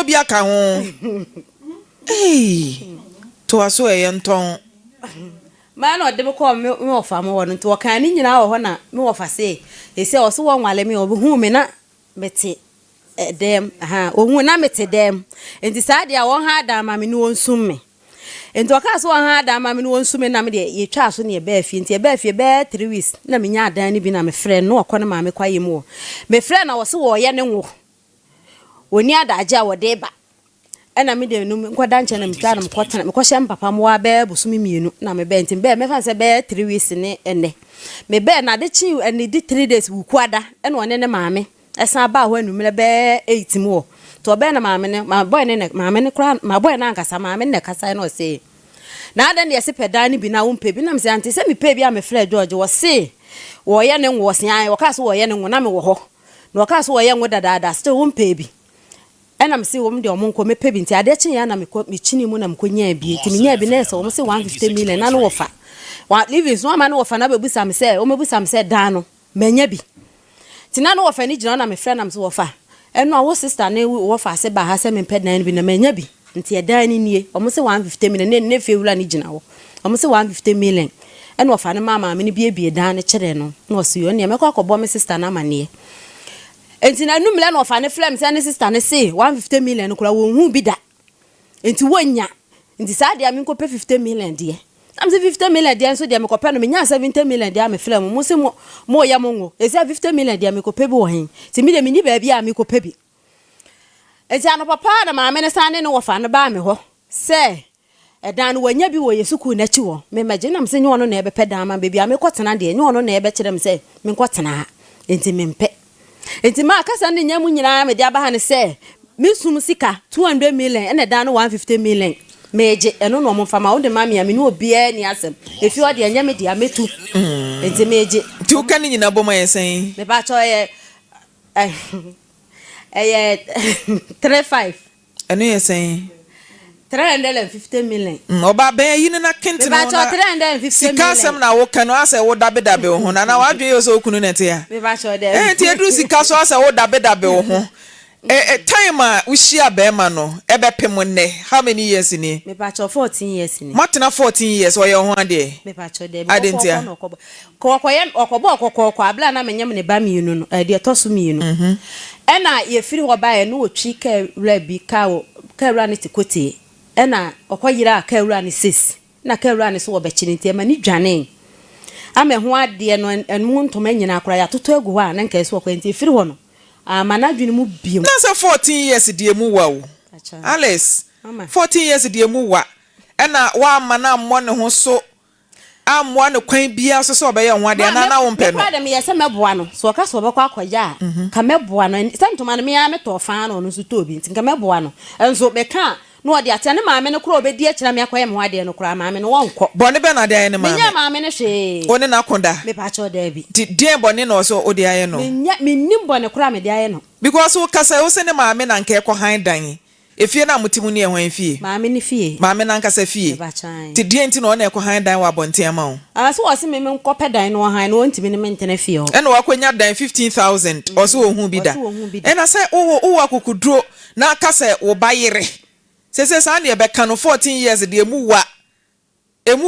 bi aka ho to aso yenton man or dem call me ofa mo won to kan ni nyina wo ho na me ofa se e se o so won wale me obu me na mete dem ohun na mete dem enti sa dia won ha da ma me ni won sum me enti o ka so won ha da ma me ni won sum me na me de ye twa so ne e ba afie enti e ba afie be 3 weeks na me nya adan ni bi na me frɛ no okɔ na ma me kwaye mu me frɛ na wo se wo ye ne wo oni adaje a wo de ba ena me de no nkwada nche na mtwa na mkɔtena me kɔhyɛ papa mo wa be busumi mienu na me be ntim be me fa se be 3 weeks ne ene me be na de chi ene di 3 days wu kwada ena one ne maame esa ba ho anumre be 8 mo to be na maame ne ma boy ne maame ne kra ma boy na ankasa maame ne kasa no se na ada ne yesi peda ne bi na wo mpe bi na me se ante se me pe bi a me frɛ George wo se wo ye ne wo se an wo ka so wo ye ne wo na me wo ho na wo ka so wo ye ngo dada still wo mpe bi ena me se wo me de omo nko me pe bi nti ade kyen ya na me chini mu na me konya bi ti me nya bi na se wo se 150 million na no wo fa wa living so ma no wo fa na be busa me se wo me busa me se dan no manya bi ti na no wo fa ni gina na me frɛ na me se wo fa eno wo sister na wo fa se ba ha se me pe dan bi na manya bi nti e dan ni nie wo se 150 million ne fe wura ni gina wo wo se 150 million eno wo fa ne mama me ni bi dan ne kyere no no so yo ne me kwa akɔbɔ me sister na mane enti na numle na ofa ne flem se ne sister ne se 150 million kura wo hu bi da enti wonya enti sa dia me nkɔ pe 50 million de am se 50 million de so dia me kɔ pe no me nya 70 million de me flem mo se mo ya mo ngo esi 50 million de me kɔ pe bi wo hen ti me de me ni ba bi a me kɔ pe bi enti ano papa na maame ne san ne no wofa ne ba me ho se edan no wanya bi wo yesuku na chi wo me magye na me se nyo no na ebe pe dan ma bebi a me kɔ tena de nyo no na ebe kyerem se me kɔ tena enti me mpe enti ma akasa ne nyamu nyina me dia ba ha ne se me sum sika 200 million ene dan no 150 million meje eno no momfa ma wo de ma me no obi e ni asem efi o de enya me dia metu enti meje ti o kan nyina boma yesen me ba cho ye 35 eno yesen 350 million oba be yi ne na kente na 350 million sika sem na wo kan ase wo dabe wo ho na wa dwe yo so okunu ne te ya me ba cho de ti edru sika so ase wo dabe wo ho time a ushia be ma no ebe pem ne how many years ni me ba cho 14 years ni matena 14 years wo ye ho ade me ba cho de adentia ko abla na menyam ne ba mienu no de toso mienu ena ye firi ho ba ye no otwi ka rabi ka ra ne tikote ena okoyira ka ra ne 6 na ka ra ne so obechi ne ntia ma ni dwane ame ho ade no enmu ntoma nyina akora ya toto egu ho a na nka eso okwenti firi ho no amana dwene mu biem na se 14 years die mu wa wo Alice 14 years die mu wa ena wa amana mmɔ ne ho so amwa ne kwan bia so so obeye ho ade na wo mpɛ no kwa dem yese meboa no so ka so obekɔ akɔja ka meboa no sentoma no me ya meto fa no so to bi nti ka meboa no enso beka no ode ate ne maame ne kura obedi akira me akɔye me ho ade no kura maame no wonkɔ bɔne be na ade aye ne maame menya maame ne hwe one na konda me pa cho da bi die bɔne na so ode aye no mennim bɔne kura me de aye no because wo kasa wo se ne maame na nka ekɔ han dan efie na mutimu ne ehwan fie maame ne fie maame na nkasa fie ti die nti na ona ekɔ han dan wa bonten ama wo so wo se me nkɔ pɛ dan no han no ntimi ne mentene fie ho ena wakonya dan 15000 oso wo hu bi da ena se wo akukuduro na kasa wo bayere sese sa na ebe kan 14 years de emu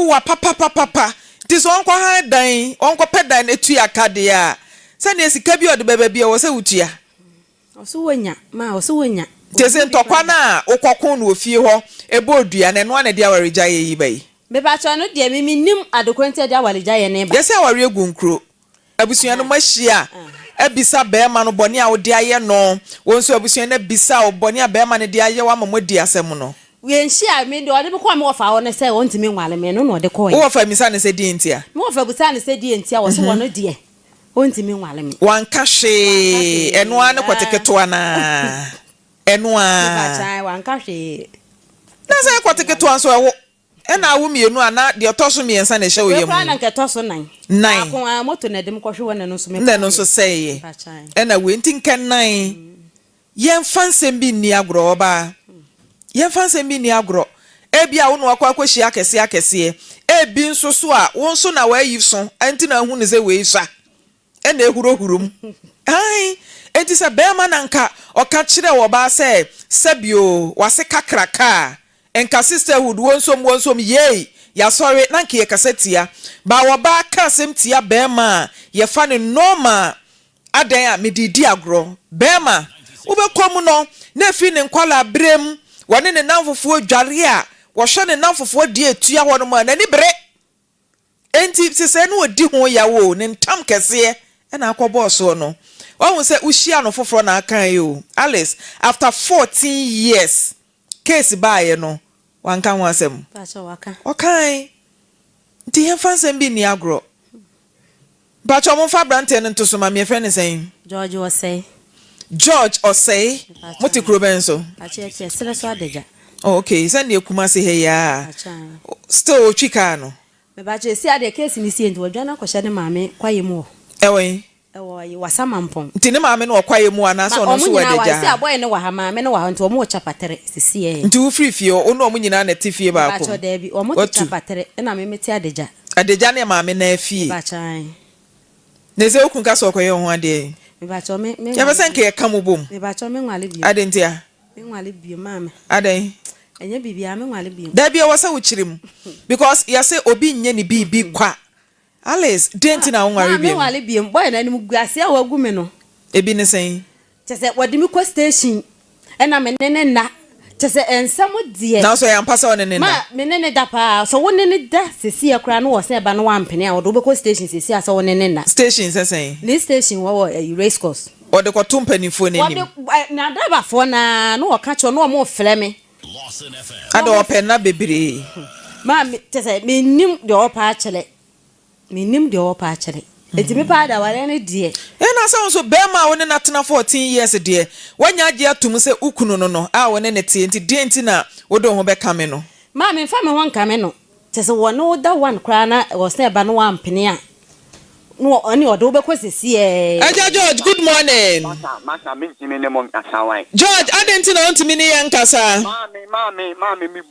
wa papa ti so nkɔ han dan onkɔ pɛ dan etu akade a se na esika bi ode bebe bi wo se wutua oso wonya ma oso wonya tese ntokwa na okokon no ofie ho ebe odua na no na dia waregya yi bai be ba cho no dia mi nim adekwenti dia waregya ye ne ba yese aware egu nkro abusua no mahia ebisa bema no boni a wo dia ye no wonso abusua na bisa wo boni a bema ne dia ye wa mamodi asem no we nhia me de ode be ko me wo fa wo ne se wo ntimi nwale me no ode ko ye wo fa misa ne se die ntia me wo fa busa ne se die ntia wo so wo no die wo ntimi nwale me wanka hwe eno ane kwateketo na enwa ba wanka hwe na se kwateketo anso ewo ena awu mienu ana de otoso miensa na hye oyemu we na nke toso 9 akon moto na dem ko hwe wona no so me na no so sey ena we ntinka 9 yen fansem bi ni agro oba yen fansem bi ni agro ebia wo no akwakohia akese ebi nso so a wo nso na wa yi so anti na hu ne se we isa ena ehurohurum ai enti se bema nanka oka kire wo ba se sebio wase kakraka enka sisterhood wonsom ye ya sorry nanka ye kasetia ba wo ba ka semtia bema ye fa ne normal adan a medidi agro bema ubekom no na fi ne nkwala brem wone ne namfofo dware a wo hwe ne namfofo di etua ho no ma na ni bere enti sese no odi ho yawo ne ntam kese na akobo so no won say uhia no foforo na akan yo Alice after 14 years case bae no wanka ho asem Pacho waka okay nti yemfansem bi ni agro Pacho mo fa brante no to so ma me friend say George was say moti kroben so ache sele so adeja oh okay send you kuma say hey ya still twika no me ba che si ade case ni si enti wadwana kwhye ne maame kwaye mu ewe yi wasama mpom nti ne maame no kwaye mu ana so no so wadeja si aboy ne wa ha maame ne wa ha nti omo chapatere sisi ye nti wo free fie ono omo nyina na tifie ba ko ba cho da bi omo chapatere na me meti adeja ne maame na afie ba chan ne se okun ka so kwaye ho ade me ba cho me ya besen ke ka mu bom me ba cho me nwale bi ade ntia me nwale bi maame ade enye bibia me nwale bi da bia wasa wuchirim because ya say obi nye ni bibi kwa Alice denti na nware bi me nwale bi boy na ni mu guase a wagu me no ebi ne sen chese wadi mi ko station ena me nene na chese ensam die na so ya mpasa one ne na ma me nene da pa so won nene da sesi akra no wo se ba no wampene a wo do ko station sesi a so won nene na station sen ni station wo race course o de ko tumpanifo ne nim na da ba fo na no wo ka cho no mo frɛ me Lawson FM. ada open na bebre ma chese me nim de opa achele me nim de opa achele eti me pa da wale ne die na so so bema woni na tena 14 years de wanya age atum se ukunu no a woni ne tie nti die nti na wodo ho be kame no ma me fa me won kame no chese wo no da one kra na wo se ba no wampene a no oni odo be kwesisi Aja George, good morning. Masa me ne mo asawai. George, adenti na ontimi ni yankasa. Mami mi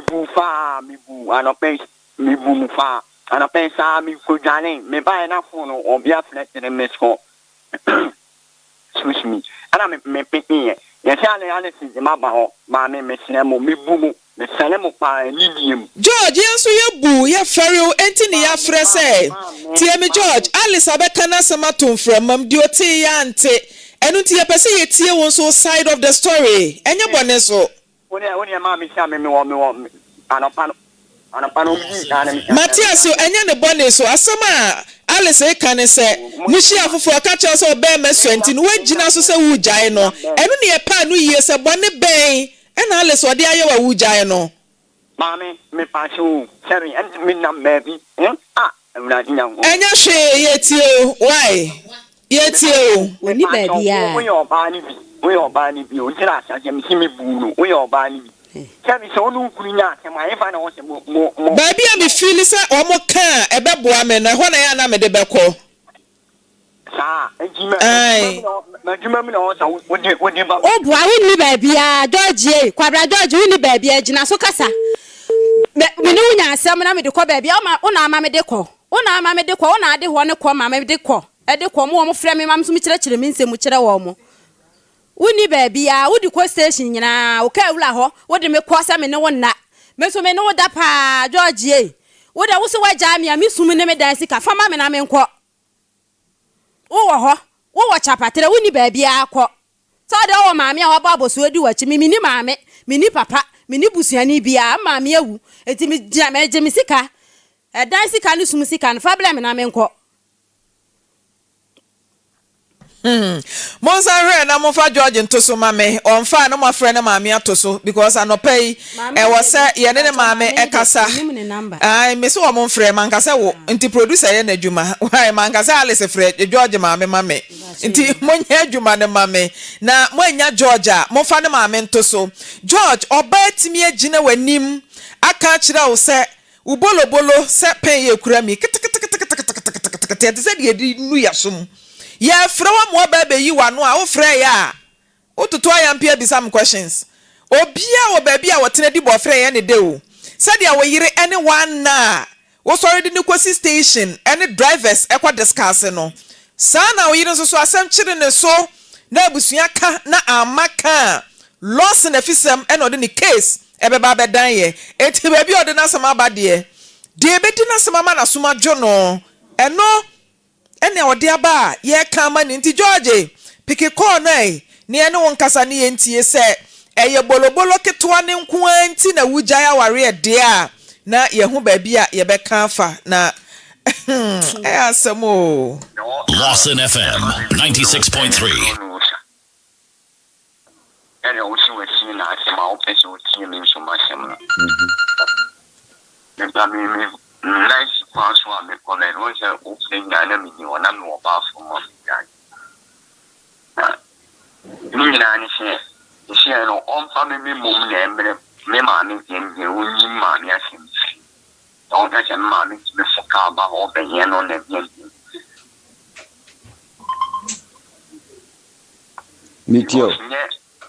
bu fa mi bu anope mi bu mu fa anope sa mi ko jane me ba na phone obi aflet ne mesko. Switch me. Ana me pikin ye. Ye sha ne ane si ma ba ho mami me sene mo mi bu mu me sene mo pa ni biem. George, yenso ye bu ye ferio enti ni ya frese. Tie me George, Alice abeka na sama tumfra mam di oti ya ante. Enu ti ye pese ye tie won so side of the story. Enye bone so. Oni mami sha me wo anopano Matias enye ne bone so asama Alice e kan se mushi afofo ka che so be meso enti no wagina so se wujai no. Enu ne ye pa no yie se bone ben. Ena Alice odi aye wa wujai no. Mami me pashu seri and me na baby. Ewna nyan. Enya hwe ye tie why? Ye tie oni baby a we oba ni bi o tira asa me mi bu no we oba ni bi. Seri so no kunya se ma efa na wo se mo baby a me feel say omo kan ebeboa me na ho na ya na me de beko sa ejima na juma mi na wo sa wo de ba o bua woni baby a George kwabra George woni baby a gina so kasa me ne wunya asem na me de ko baby o na ama me de ko o na ade ho ne ko ma me de ko e de ko mo frɛ me mam so mi kyerɛ mi nsɛm kyerɛ wo mo woni baby a wodi ko station nyina wo ka wula ho wodi me ko sa me ne wonna me so me ne woda pa George woda wo se waja me a me sum ne me dan sika fa ma me na me nkɔ wo ho wo chapatre woni baby a kɔ so de wo maame a wo ba boso edi wachi mi ni maame mi ni papa mi ni busuani bia maame awu eti mi gya me gye mi sika dan sika ne sum sika ne fa bla me na me nkɔ Monsa hwe na mo fa George ntoso mame on fa na mo frɛ na maame atoso because anopai e wo sɛ ye ne maame e kasa ai me so mo frɛ man kasa wo nti producer ye na dwuma why man kasa Alice frɛ George maame nti mo nya dwuma ne maame na mo nya George a mo fa ne maame ntoso George oba timi agina wanim aka kyerɛ wo sɛ wo bolobolo sɛ pen ye kura mi te sɛ de di nu yasom ya frewa mo ba be yi wano a wo frɛ ya wo toto ayampia bi some questions obia wo ba bi a wo tena di bo frɛ ya ne de o said ya wo yire any one na wo sorry di nikosi station any drivers ekwa discuss no sa na wo yire so asem kyere ne so na abusua ka na amaka Lawson Afisem eno de ni case ebeba bedan ye enti ba bi ode na asama abade de beti na asama ma na soma dwono eno ene ode aba ye ka ma ni nti George piki call na ne ene won kasa ne ye ntie se eye bolobolo ketwa ne nko anti na wugya ya ware de a na ye hu ba bi a ye be ka afa na asamo Lawson FM 96.3. And also a scene as a mouth as you see me so much. Nice password, me call it was an opening dynamic, you are not more powerful. You see, I know all family moment and me mammy came here, only mammy as him. Don't touch a mammy to the Sakaba or the yen on the Meteor.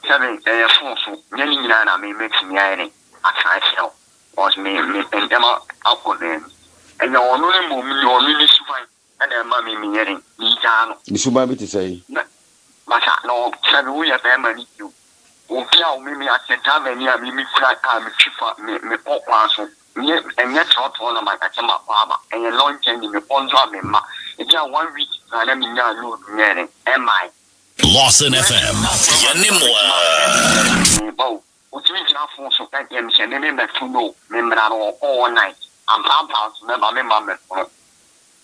Seven, they are full, many nana may make me any. I can't tell. Was me and them up with them. And your only moment, your really fine, and then mammy me getting me down. You should be to say. But no, seven, we have family you. Oh, tell me at the time, and yeah, me flat time, me pop one, and yet not one of my Katama Baba, and a long change in the pond of me. It's just 1 week, and I mean, no, am I? Lawson FM. Yanimwa. Which means now for so that them send me back to know, remember all night. I'm about to remember.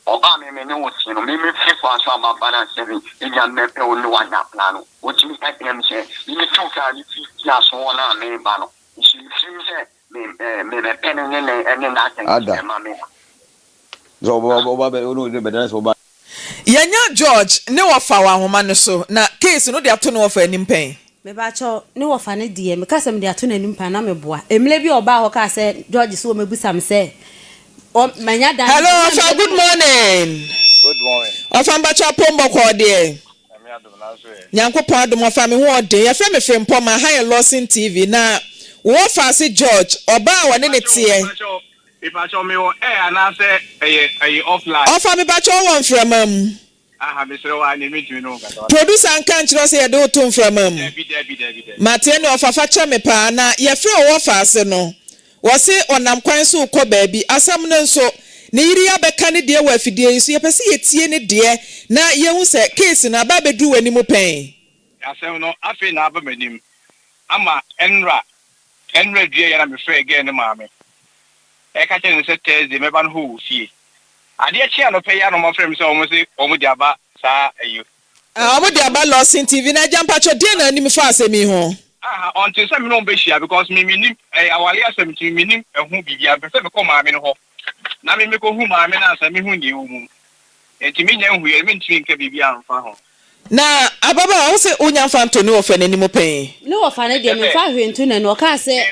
Obama may know what's maybe 5 hours from my banner 7 in your map only one plan. Which means that them say, you need 2 cars, just one on me, Bano. She said, maybe a penny and then nothing. So, Yanya George ne wofa wa homa ne so na case no de ato no wofa anim pen me ba cho ne wofa ne de me kasa me de ato na anim pen na me boa emle bi oba ho ka se George so mebusam se o manya dan. Hello sir, good morning. Good morning. Ofa mbacha pombo ko de Nyankopon adom ofa me ho de ye fe me Frimpomaa ha Lawson TV na wofa se George oba wa ne tie. If I show me and I say offline. Ofa me bacho won from I have a slow and image, you know. Producer and can't you say do to from Martin of Facha me pa na ye free wofa se no. Was it onam kwan so ko baby asam no so ne yiri abeka ne de wa afidie so ye pese ye tie ne de na ye hu se case na ba bedu wani mu pen. Asem no afi na aba manim. Ama enra die ya na me free again maame. I can't tell you Thursday, me ban who see. I dear chair no pay no more friends almost diaba sa you. Diaba Lawson TV na jump at your dinner ni me fast me ho. Until some no be share because me minim our year 17 minim who be ya be me come maame no ho. Na me ko hu maame na sa me hu ni wu. Enti me nya hu ye me ntwi nka bibia amfa ho. Na ababa wo se onya fanto ne ofa nani mu pen. Ne ofa ne de me fa hwentu na no ka se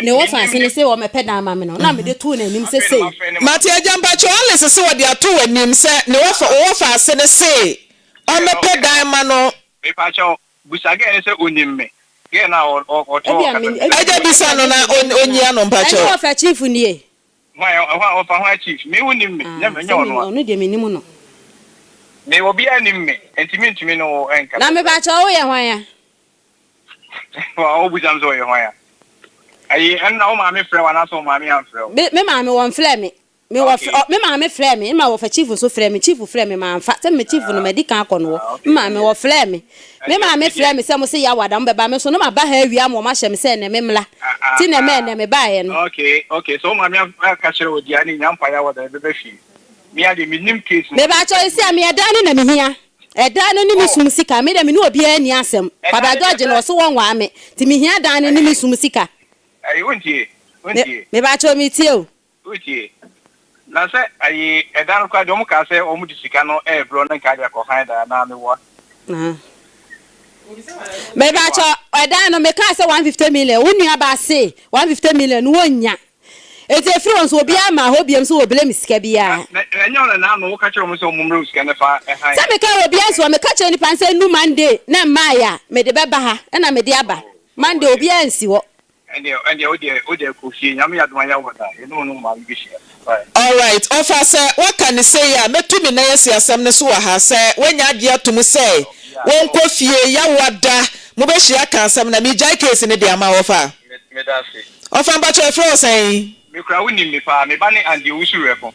ne ofa se ne se wo me peda ma me no na me de tu na nim se se. Mate ajamba cho alle se wo de ato wanim se ne ofa se ne se. O me peda ma no. Me pa cho busage ne se onim me. Ge na o to. Eja bisa no na onyia no mpa cho. Ne ofa chief ni e. Wa ofa chief me onim me. Na me nya ono. No de me nim no. Me will be enemy, and to me no anchor. Na me ba cho wo ye hwan ya. Well, obusam so ye hwan ya. Ayi en na o ma me frɛ wa na so ma me an frɛ. Me ma me won frɛ me. Me ma me frɛ me, ma wo fa chief so frɛ me, chief frɛ me ma fa. Se me chief no me di kan akɔ no. Ma me wo frɛ me. Me ma me frɛ me se mo se ya wada mo be ba me so no ma ba ha awia mo ma hyɛ me se ne me mla. Ti na me ne me ba ye no. Okay, so ma me ka kyerɛ odi ani nyampa ya wada be be fi. Me ade minim case. Me ba cho isi am ye dan na me hia. E dan no ni me sum sika, me de me no obi ani asem. Baba George no so won wa me. Ti me hia dan ni me sum sika. Ayi wontie. Me ba cho me tie o. Wontie. Na se ayi e dan kwa de mo ka se o mu di sika no e bro na ka de ko han da na me wo. Me ba cho e dan no me ka se 150 million. Wonu aba se 150 million wonya. Ete free on so obi ama ho biem so obele misika bia na nya na no wo ka kire mo so mo mru sika na fa han sa me ka obi anso me ka kire ni pan se nu Monday na maya me de beba ha na me de aba Monday obi ansi wo ende o de ko fie nyam ya doma ya wota e no ma bi hia. All right, officer, what can you say ya? Metu me na yesi asem ne so wa ha se wenya ade atum say won ko fie ya wada mo be hia ka asem na me jai case ne de ama ofa me da se ofa mba cho efro say me kura woni me pa me ba ne andi owusureko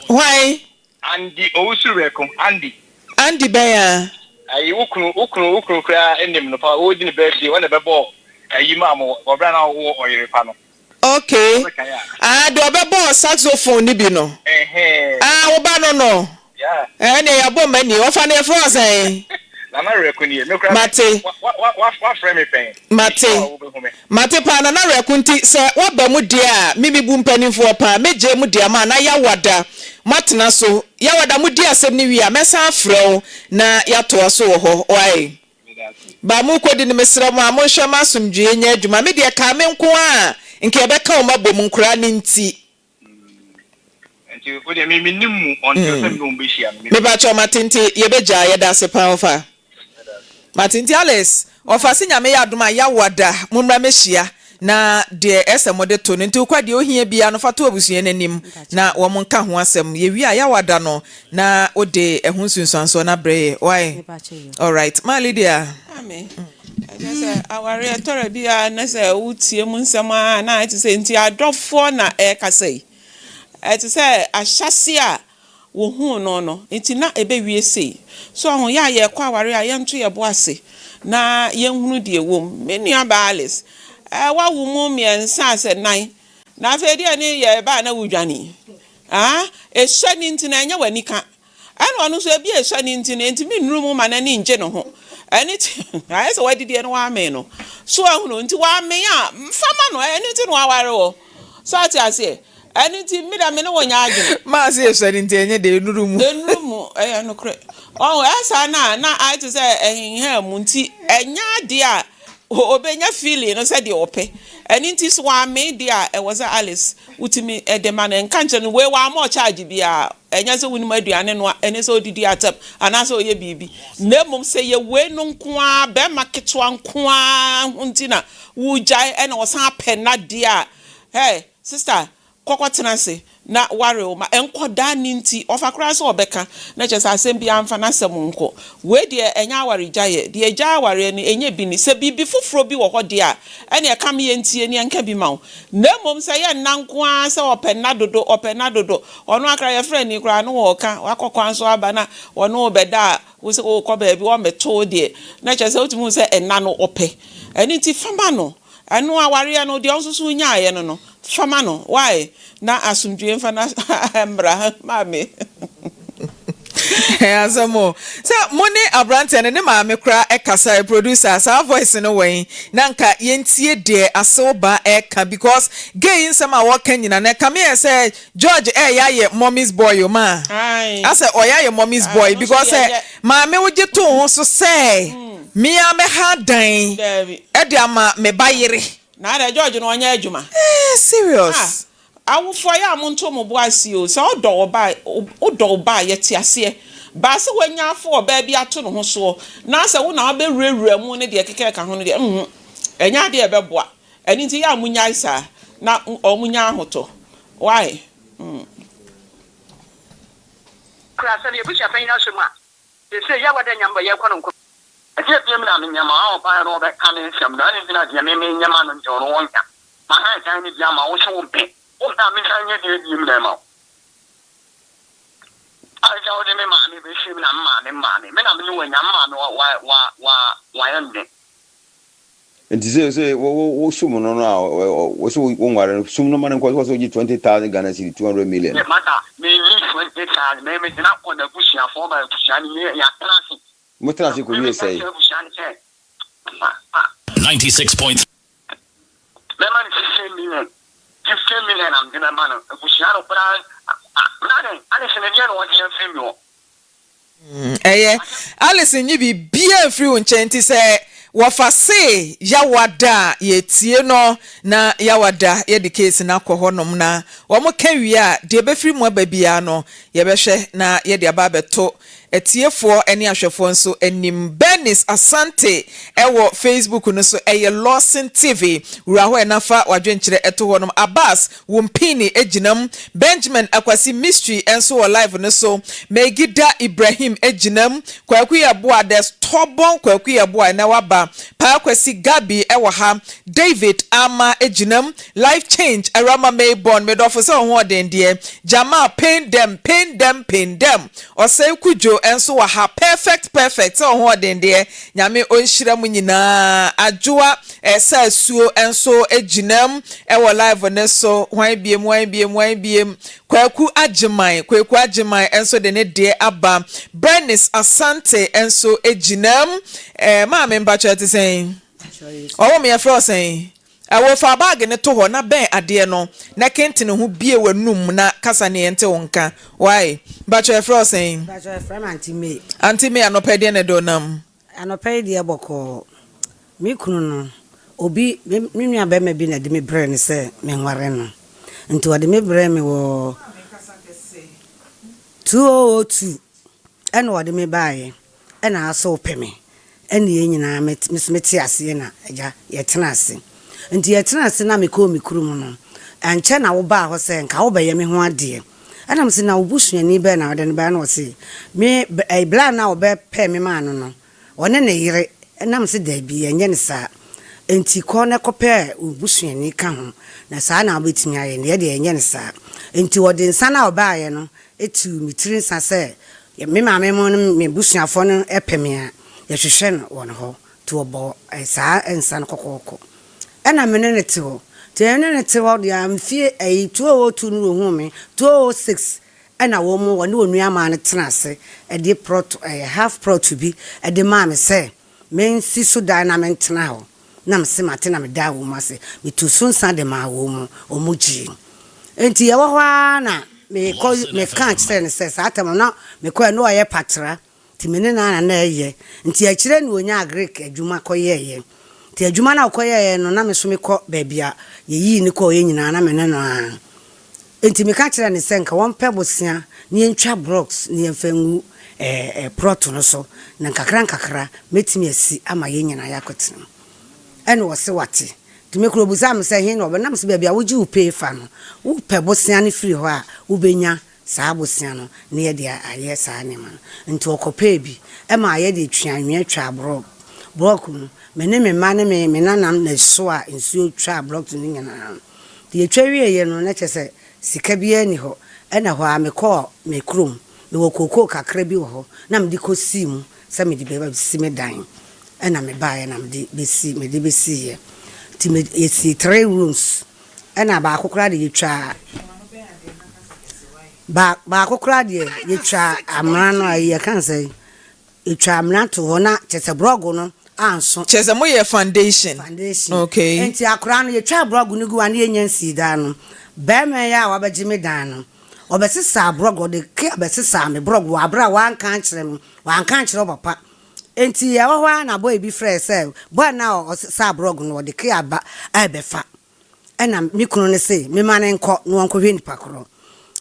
why andi owusureko andi beya ayi ukunu kura enim no pa o di ne birthday wona be bo ayi ma mo obra na wo Oyerepa no. Okay. Do be saxophone ni bi no. Wo ba no. Yeah. Ne ya bo mani wo fa na e for say. Na na reku ni me kura. Mate. Wa frame me pen. Mate pa na reku nti se wo ba mu dia mimi bu mpanimfo pa meje mu dia ma na ya wada. Matena so ya wada mu dia asem ni wi a mesa afrew na ya to so wo ho. Why? Ba mu kodi ni mesra mu a mo hwe ma asomdwe nya adwuma me dia ka me nko a nke be ka o mabom nkura ni nti enti o de me nimu onto se me be hia me ba cho matenti ye beja ye da se pa ofa matenti Alice ofa se nyame ya adoma ya wada munra me hia na de esemo de to nti kwa de ohia bia no fato abusua nanim na wo monka ho asem ye wi a ya wada no na o de ehun sunsanso na bre why all right my Lydia amen just aware tore bia na say utie mu nsema na it say nti adofo na e kasai it say ahyase a wo hu no nti na ebe wie sei so ho ya ye kwa aware a ye nto ye bo ase na ye hunu de wom menua ba Alice wa wu mu miensa ase nan na afa de ni ye ba na wudwane ehwa ni nti na nya wanika ana onu so ebi ehwa ni nti mi nuru mu ma na ni nje no ho anything I say why did you know amen no so ahunu nti wa amen a mfama no anything no aware wo so ati ase anything me da me no wonya adwene ma se ehwa ni nti enye de nuru mu no kre oh asa na I to say ehin mu nti enya de a obenya feeling no say de ope anything so wa amen de a was Alice utimi de man enka nche no we wa mo charge bia enya so wunu aduane no ene so didi atap ana so ye bibi na mum se ye we no nko a be maketwa nko a huntina wujai ene osan apena dia hey sister kokotena se na ware o ma enkoda ni nti ofakra so obeka na chese asem bia amfa na asem nko we de enya ware jaye de eja ware ni enye bi ni se bibi foforo bi wo ho de a ene e kam ye ntie ni enka bi ma na mum se ye nanko a se opena dodo ono akra ye friend ni kra no wo ka wakokwan so aba na ono obeda wo se wo ko ba bi wo meto de na chese otumu se enna no ope eni nti fama no anu aware no de onsusu nya ye no fama no why na asumdwe mfa na mbra mame Azamo so money abrante ne maame kra ekasa producer sa voice no wen na nka yentie de asoba eka because gay nsema woka nyina na come here say George ya mommy's boy o ma I say oya mommy's boy because maame woje to ho so say me ame ha dan e de ama me bayire na da George no onya adwuma serious awufo ya amonto mo bo asi o so odo ba ye ti ase ba se wanya afo oba bi ato no ho so na se wo na obewurawura mu ne de keke ka ho ne de enya de ebeboa eni nti ya amunya isa na omunya ahoto why kra se ye bu cha panya so ma se ya wada nyamba ye kwa no ati ati mi na mi nyama o ba ro be kan nsem na ni na de me nyama no joro wonka ma ha kan ni bia ma wo so wo pe o na mi kan ye de di mi na ma I told him, Mammy, be she na mammy. Men I'm doing mammy why ending. And say, oh, soon no now, was so one soon no man was also 20,000 Ghana city, 200 million. Matter, may 20,000, maybe not on the bush and for my shiny ya classic. What classic could you say? 96.3. The man is 15 million. 15 million, I'm going to man a bush and Alison you be beer free unchenti say wafase yawada ye tie no na yawada ye de case na kohonom na wo mo kan wi a de be free mo ba bia no ye be hwe na ye de aba beto etiefoɔ ene ahwɛfoɔ nso enim Bernice Asante ewo Facebook no so eye Lawson TV wura ho enafa wadwenkyere eto hɔ nom Abbas Wumpini eginam Benjamin Akwasi Mystery enso wo live no so Megida Ibrahim eginam Kwaku Yeboa the stubborn Kwaku Yeboa na waba Pa Akwasi Gabi ewo ha David Ama eginam Life Change Arama Maybon medofo se ho odendie Jamal pain them Osei Kujo enso wa ha perfect se ho odendie nyame onhyira mu nyina adwoa esa suo enso eginam ewo live ne so hwan biem Kwaku Ajiman enso de ne de aba Bernice Asante enso eginam maame mbacho te sen owo me afro sen awo fa bag ne to ho na ben ade no na kenti ne ho bie wanum na kasa ne ente wonka why mbacho afro sen mbacho afro anti me anopede ne do nam anopede e boko mi kunu no obi mi nua be ma bi na de me brɛ ne sɛ me nware no nti wode me brɛ me wo 202 ɛna wode me baaye ɛna aso peme ɛna ye nyina meti ase na agya yɛtena ase nti yɛtena ase na me ko me kurum no ankyɛ na wo baa hɔ sɛ nka wo bɛyɛ me ho ade ɛna mse na wo busuani bɛ na wode ne baa na wo se me bla na wo bɛ pɛ me ma no one ne yire ɛna mse da bi ɛnyɛ ne saa enti ko ne kopɛ obusuani ka ho na saa na obetimi aye ne de enye ne saa enti wode nsa na obaaye no etu mitiri nsa se me maame mo me busuafo no epeme a ye hwehwe no won ho to obo saa nsa no kokoko ena me ne te ho te ne te ho de amfie 202 no hu me 206 ena wo mo wone onua ma ne tena ase e de prot half prot to be e de maame se men si so dynamic tena ho na mse mate na me da wo mase me to sunsa de ma wo mu omuji enti ye wo hwa na me ko me kan kire ne se sa atam na me ko no ye patra ti me ne na na ye nti a kire ne onya agric adwuma ko ye ti adwuma na ko ye no na me so me ko ba bia ye yi ni ko ye nyina na me ne no a enti me ka kire ne se nka won pebosia ne ntwa blocks ne mfangu proto no so na nkakra metimi asi ama ye nyina yakotin ene wo se wate tumi kro buza am se hin no benam se bia wo gi wo pay fa no wo pe bosia ne free ho a wo benya saa bosia no ne ye dia aye saa ne ma nti okopa bi e ma aye de twa anwe twa block no me ne me ma ne me nanam na so a nsuo twa block no nyana de twa wie ye no na chese sika bia ni ho ene ho a me ko me krom me wo koko kakra bi wo ho na me di kosi mu se me di beba si me dan ena me bae na me de besi ye ti me esi 3 rooms ena ba akokra de yetwa ba akokra de yetwa amra no aye kan say yetwa amra to ho na chese blog no anso chese mo ye foundation okay enti akora no yetwa blog no gu ane yenyansi da no ba me ya wa baji me dan no obesisa blog de ke obesisa me blog wa abra wa kan kire papa enti ya wa na boy bi fresh say boy na sa blog no de ke aba abefa ena mi kunu ne say me ma ne nko no nko hwe nipa koro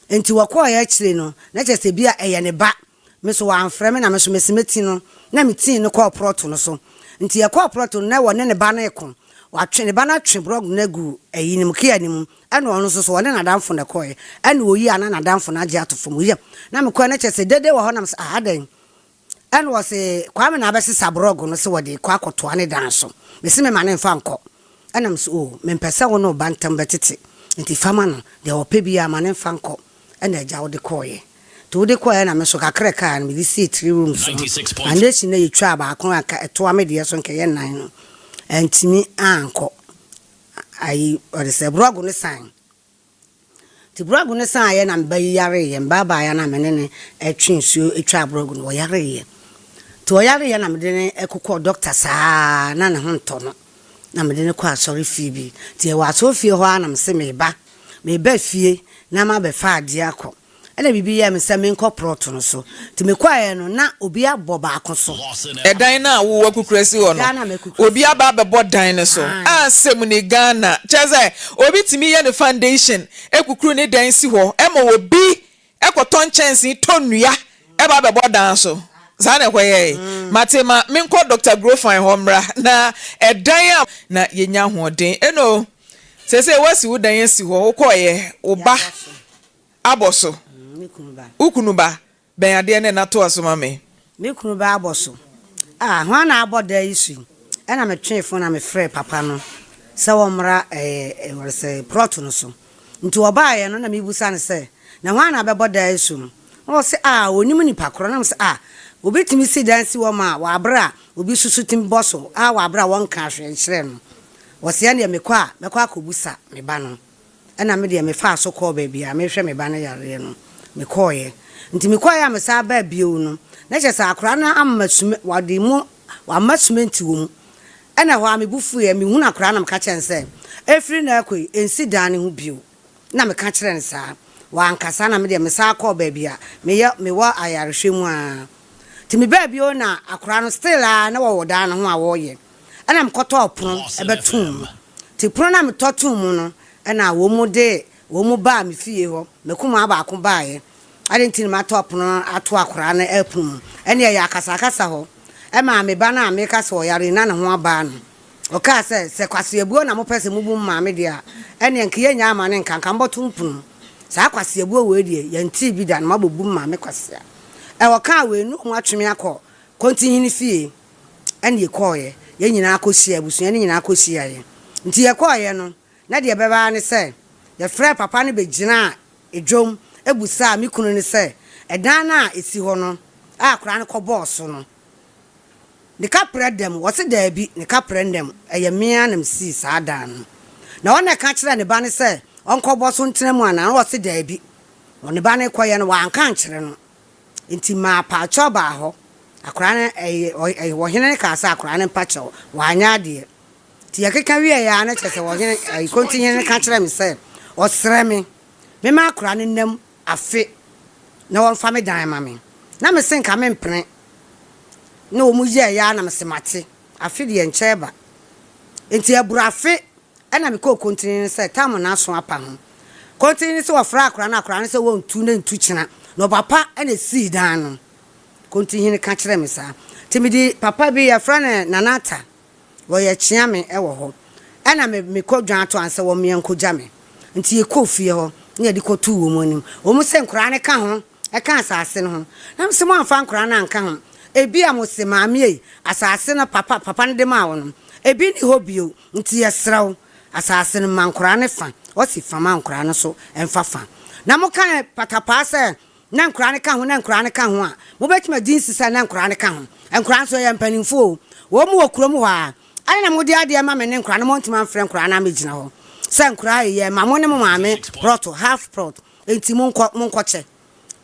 enti wakọ ya kire no na chese bia eye ne ba me so wa amfrɛ me na me so mesimeti no na me tin no call proto no so nti ya call proto na wone ne ba na ekon wa twe ne ba na twe blog na gu ayi nim ke anim ena ono so wone na danfo na koye ena oyi ana na danfo na age atofo mu yem na me ko na chese dede wo ho na me ahadan and was a kwame na abesi sabrogo no se wode kwa akoto ane dan so me se me mane mfa nko anam so me mpesa wo no bantam betete nti fama no de ope bia mane mfa nko ena agya wo de koye to de koye na me so kakre ka na me di see 3 rooms and this na yetwa ba akon aka eto amede so nke ye nan no antimi anko ai ode se brogo ne san ti brogo ne san ye na mba yare ye mba ya na menene etwe nsuo etwa brogo no yare ye to yare ye na medene ekokọ doctor saa na ne ho nto no na medene kwa sorry fee bi ti wa so fie ho ana mse me ba fie na ma be fa ade akọ ena bibi ya mse me nkọ proto no so ti me kwa ye no na obi abọ ba akoso edan na wo wakukurasi ho no obi aba bebo dan ne so asem ni Ghana cheze obi timi ye ne foundation ekukuru ne dan si ho ema obi ekoton chance tonua eba be bodan so saa na kwoye matema menkọ Dr. Grofine homra na edan na yenya hoden eno sese wasi wodan yesi ho ukoye oba aboso ukunuba ben ade ne na to asoma me ukunuba aboso ho na aboda isu ena me twefo na me frɛ papa no se womra wose proto no so nti oba ye no na me busa ne se na ho na beboda isu no o se onim ni pakoro na se obetimi si dansi wo ma wa abra obi susu tim boso wa abra won ka hwe kyerɛ no wose ya ne mekɔ akobusa me ba no ena me de me fa so kɔ ba bia me hwɛ me ba no yare no me kɔye nti me kɔye am sa ba bio no na kyɛ sa akora na amasume wade mu wa masumenti wo mu ena ho am bufu ye me hu na akora na me ka kyɛn sɛ efiri na akoi ensi dan ne ho bio na me ka kyerɛ ne sa wa ankasa na me de me sa kɔ ba bia me wa ayarehwɛ mu a ti me ba bio na akora no still na wo dan no ho a wo ye ena me kɔtɔ opono ebetum ti pono na me tɔtum mu no ena wo mu ba me fie ho me kuma ba ako ba ye adenti ma top no ato akora na apum ene ya akasa ho e ma me ba na me ka so yare na ne ho aba no o ka se kwase ebuo na mo pese mu bu ma me dia ene nke ye nya ama ne nkankan botumpum sa kwase ebuo we die ye nti bi da na mabobu ma me kwase e wo ka we nu ho atweme akọ kontinyi fie ene ye koye ye nyina akosia abusu ene nyina akosia ye nti ye koye no na de beba ne se ye frɛ papa ne begina edwom ebusa mi kunu ne se edan na esi ho no akora ne kɔ boss no ne ka predem wo se da bi ne ka prendem eye mia nam si saa dan na wona ka kyerɛ ne ba ne se onkɔ boss ntena mu ana wo se da bi wona ba ne kɔye no wa anka nkyerɛ no nti ma pa choba ho akora ne wo hene ka sa akora ne pa cho wa anya de ti yakeka wie ya na kyerɛ wo hene continue ne ka kyerɛ me se o srɛ me ma akora ne nam afe na won fa me dan ma me na me sen ka me mpene na o mu ye ya na me se mate afe de nche ba enti abura afe na me ko continue se tam na so apa ho continue se wo fra akora ne se wo ntu na ntu kyina no papa na si dan no continue ne ka kyerɛ me sa timidi papa bi ya fra ne nanata wo ye kyia me wo ho na me ko dwan to anse wo me enkoja me nti ye ko fie ho ne de ko tu wo monim wo mu se nkora ne ka ho e ka asase no ho na me se mo amfa nkora na nka ho ebi a mo se maame yi asase na papa ne de ma wo no ebi ni ho bio nti ye sraw asase no mankora ne fa o si fa mankora no so emfa fa na mo kan patapa se na nkora ne ka ho a mo betima din sisa na nkora ne ka ho nkora so ye mpanimfo wo mu okrom ho a ana mo de ade ma me ne nkora no mo ntima mfre nkora na me gina ho se nkora ye ma mo ne mo maame proto half prot enti mo nkɔ che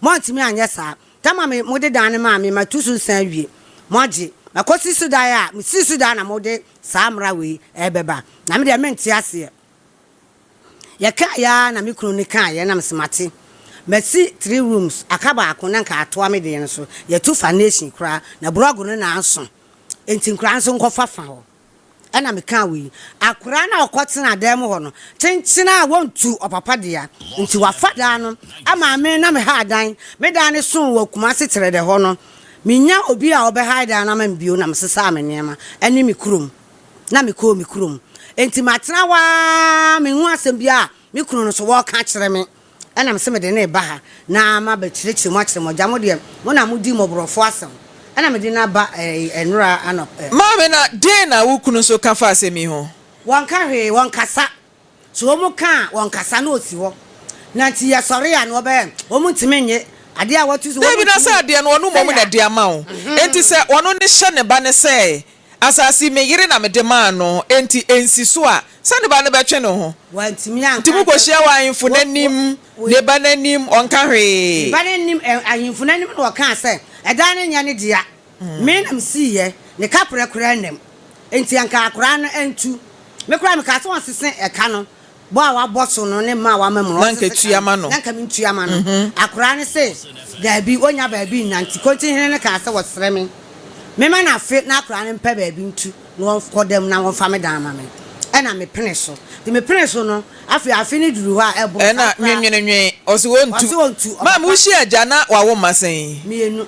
mo ntimi anya sa tama me mo de dan ne maame ma tusu san wie mo age makosi su dan a me sisu dan na mo de samra we ebeba na me de menti ase ye ka ya na me kunu ne ka ya na me smate mesi 3 rooms akaba akona nka atoa me de no so ye two foundation kra na brogo no na anso enti nkra nso nkɔfa fa ho ana me ka we akora na okotena dem ho no chenchina wontu opapa dia nti wafada no ama me na me ha dan me dan ne so wa kuma setere de ho no minya obi a obe ha dan na me bio na me sesa me niema ani me kurom na me ko me kurom enti matena wa me hu asem bia me kunu no so wo ka kyere me ana me se me de na ba ha na ma ba kyerekye mo akyere mo jamo de mo na mo di mo borofo asem ana me di na ba enura anop maame na den na wukunu so ka fa asemi ho won ka hwe won kasa so mo ka won kasa na osi ho na ti ya sori ya no be o mu ntime nye ade a watu so David na sa ade no onu mo na de ama wo enti se ono ne hye ne ba ne se asasi me yire na me de ma no enti ensi so a se ne ba ne be twe no ho wa ntimi an ntimi ko hye wa ahemfo nanim ne ba nanim on ka hwe ba nanim ahemfo nanim no ka se eda ne nya ne dia me nam siye ne kapre kura nem enti anka akura no entu me kura me ka so sesen eka no bo a wa boso no ne ma wa mamro nanka tuama no nanka min tuama no akura ne se da bi onya ba bi nanti konti hene ne ka se wo sere me ma na fe na akura ne mpa ba bi ntu no kodem na won fa me dan ma me ɛna me pene so de me pene so no afi ne duru hɔ a ɛbo ɛna nwenwenwen ɔsi wontu ma mu hyi agya na wawo masen mienu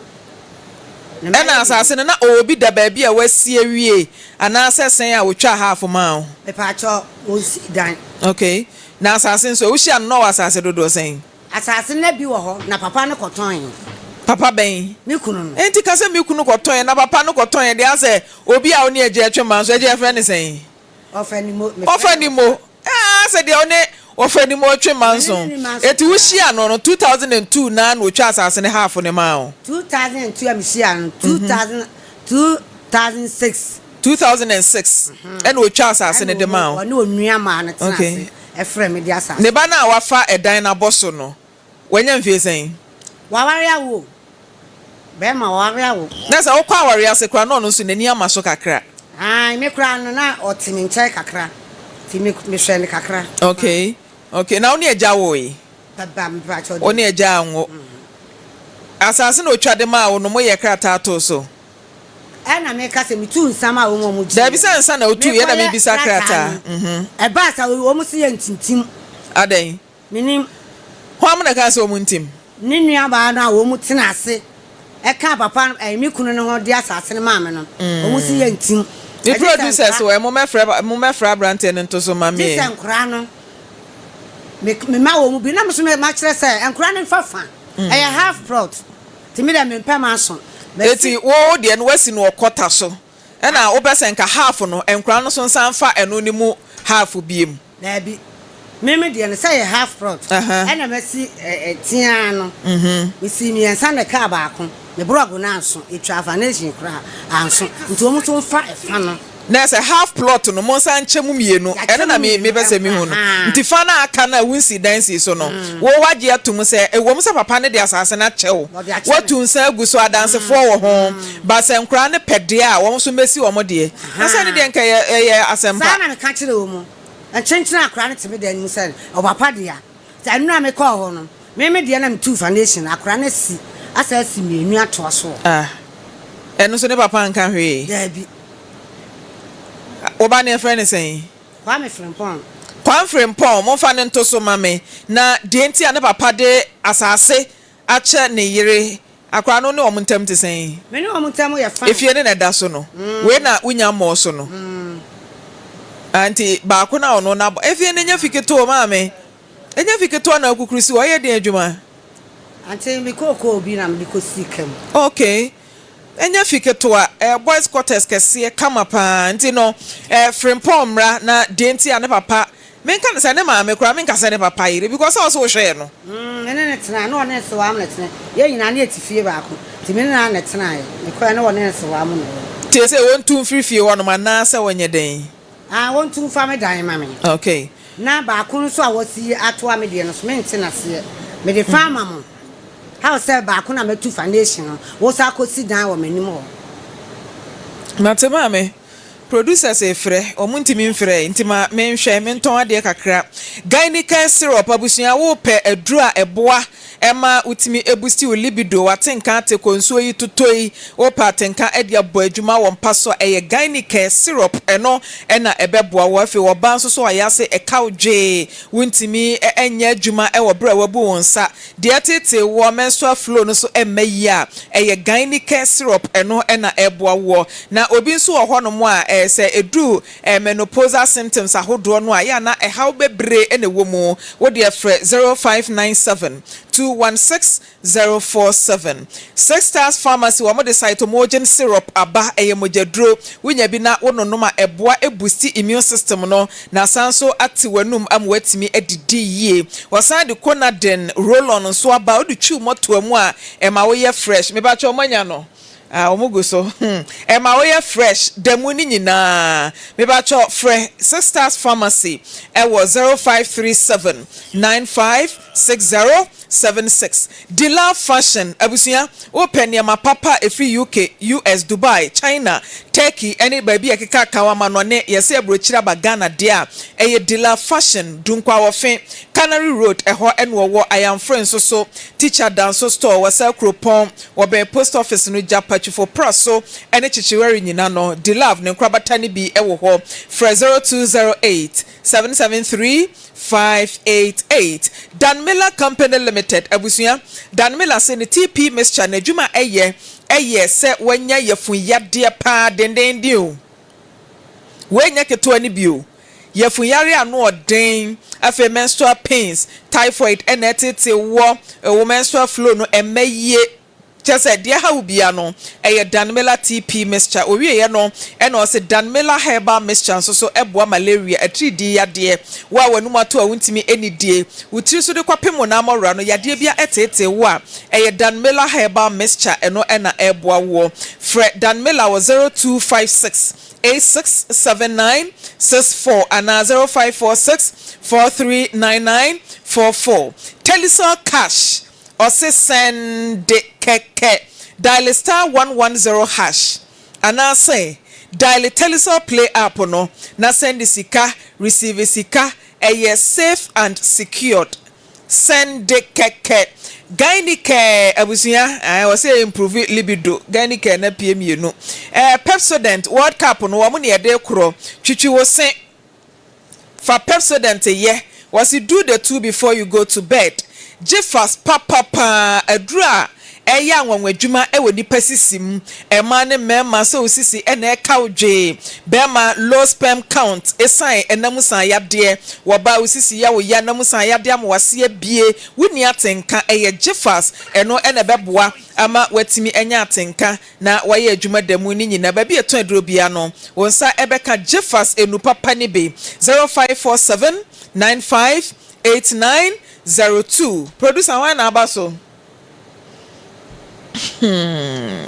ɛna asase no na obi da baabi a wasie wie anaasɛ sen a wotwa half ma o me pa cho osi dan okay na asase nso wo hyi no asase dodo sen asase na bi wɔ hɔ na papa ne kɔtɔn papa ben me kunu no enti ka sɛ me kunu kɔtɔn na papa no kɔtɔn de asɛ obi a oni agya atwa ma so agya frɛ ne sen ofenimo sɛ de one ofenimo atwa ma so eti wo hyi no 2002 na no twa asase ne half ne ma o 2002 am hyi 2006 ɛna otwa asase ne de ma o ɔne onua ma na tena ase ɛfrɛ me de asase ne ba na wafa ɛdan na boso no wanya mfie sen waware awo be ma waware awo na sɛ wo kwa aware ase kra no nso n'ani ama so kakra ai me kra no na ɔtimi nkyɛ kakra ti me hwɛ ne kakra okay na woni agya wo yi baba me ba cho woni agya anwo asase na otwa de ma wo no mo yɛ krata to so ɛna me ka sɛ me tu nsam a wo mo da bi sɛ nsa na otu yɛ na me bisa krata ɛba sa wo mo se yɛ ntintim adan minim ho am na ka sɛ wo mo ntim ni nua ba na wo mo tena ase eka papa me kunu ne ho de asase ne maame no wo mo se yɛ ntim the producers we mo mefra brand and to so mame this enkura no me ma wo mu bi na mo so me ma kire say enkura ne fafa e half prod ti me da me pɛ ma so eti wo de no wasi no okota so e na wo bese nka half no enkura no so nsan fa eno ni mu half biem na bi me de no say half prod e na me si tia no me si mi ensa na ka ba ko me brog na anso etwa afanation kra anso nti wo mo so fa efa no na say half plot no mo san chemu mienu ene na me bese mi hu no nti fa na aka na wunsi dansi so no wo wagye atum se ewo mo se papa ne de asase na chewo watu nsa aguso adanse fo wo ho ba se nkra ne pede a wo so mesi wo mo de na se ne de nka ye asempa sa na me ka kire wo mo enchenchena akra ne teme de anim se o papa de a sa nnura me call ho no me de na me two foundation akra ne si asa si mienu ato so eno so ne papa nka hwe da bi oba ne friend say Maame Frimpomaa Frimpomaa mo fa ne nto so mame na de enti a ne papa de asase ache ne yire akwa no ne o montam te say me ne o montam ye fa efie ne da so no we na unya mo so no anti ba ko na ono na efie ne nya fiketo mame enya fiketo na akukurisi wo ye de adwuma anti me koko obi na me ko sikam okay enya fiketo a boys quarters kese kama pa nti no Frimpomaa na denti ane papa menka ne se ne maame kura menka se ne papa yire because also hwe no ene ne tena no ne se wa am ne tena ye nyina ne etifie ba ko ti me na ne tena ye ne kwa ne wone se wa am no ti se won tu frifie wono ma na se wonye den won tu fa me dan ma me okay na ba ko nso a wosi ato ame de no so me ntena se me de fa ma mo how say ba ko na me tu foundation no wo sa ko si dan wo manim ho matema producers efre omuntimi mfre ntima menhwe menton ade kakra gynecare syrup abusua wo pe adura eboa ema utimi ebusti o libido watenka ate konsuo yi tutoi wo patenka ade abo adwuma wo mpaso eye gynecare syrup eno ena ebeboa wo afi wo ban so ayase ekawje wuntimi enya adwuma e wo bra wabu wonsa de tete wo menstrual flow no so emayi a eye gynecare syrup eno ena eboa wo na obi nso wo ho no mo a se edu menopausal symptoms ahodo no a ya na how bebre ene wo mu wo de frɛ 0597 216047 Six Stars Pharmacy wo mo de cytomogen syrup aba eyemojadro wunya bi na wononoma eboa ebusti immune system no na sanso ati wanum amwatimi edidi yie wasan de Conaden roll on so aba odu twu moto mu a ema wo ye fresh me ba cho manya no omugo so ema wo ye fresh demu ni nyina me ba cho Six Stars Pharmacy e wo 0537 95 6076. Dila Fashion abusia open ya papa efi UK, US, Dubai, China, Turkey any baby akeka kawama no ne yese abrochira ba Ghana dia eye Dila Fashion dunkwa wofe Canary Road eho enwo I am friends so teacher dance store wasa kropon wobe post office no japachu for praso ene chichiwari nyina no Dila ne krabata ni bi ewo ho fra 0208 773 588. Dan Miller Company Limited abusuya Dan Miller say ni TP mixture na dwuma eye se wanya yefun yade pa dendende o wenya keto ani bio yefun yare ano oden afa menstrual pains typhoid enetete wo menstrual flow no emaye chese dia ha ubia no eye Dan Miller TP mixture owie ye no e no se Dan Miller herbal mixture so eboa malaria atridi yade wa wanu mato a wuntimi enidie wutiri so de kwapemo na amora no yade bia etete wo a eye Dan Miller herbal mixture eno na eboa wo Fred Dan Miller was 0256 867964 and 0546 439944 Telisol cash or say send keke dial *110 hash and I say dial Telisol play app no na send sika receive sika safe and secured send keke Gynike abusuya I was say improve libido Gynike na PM you know Pepsodent World Cup no wo ne de kro twitwi wo se for Pepsodent ye was you do the 2 before you go to bed Jeffers papa adura eya nwanwadwuma ewo nipa sisim ema ne mema so sisi ena eka odwe bema low sperm count esan enamusan yade woba usisi ya wo ya namusan yade amwase bie wuni atenka eye Jeffers eno ena beboa ama watimi enya atenka na waye adwuma demu ni nyina ba bi eton aduro bia no wonsa ebeka Jeffers enu papa ne be 0547 958902 producer wana abaso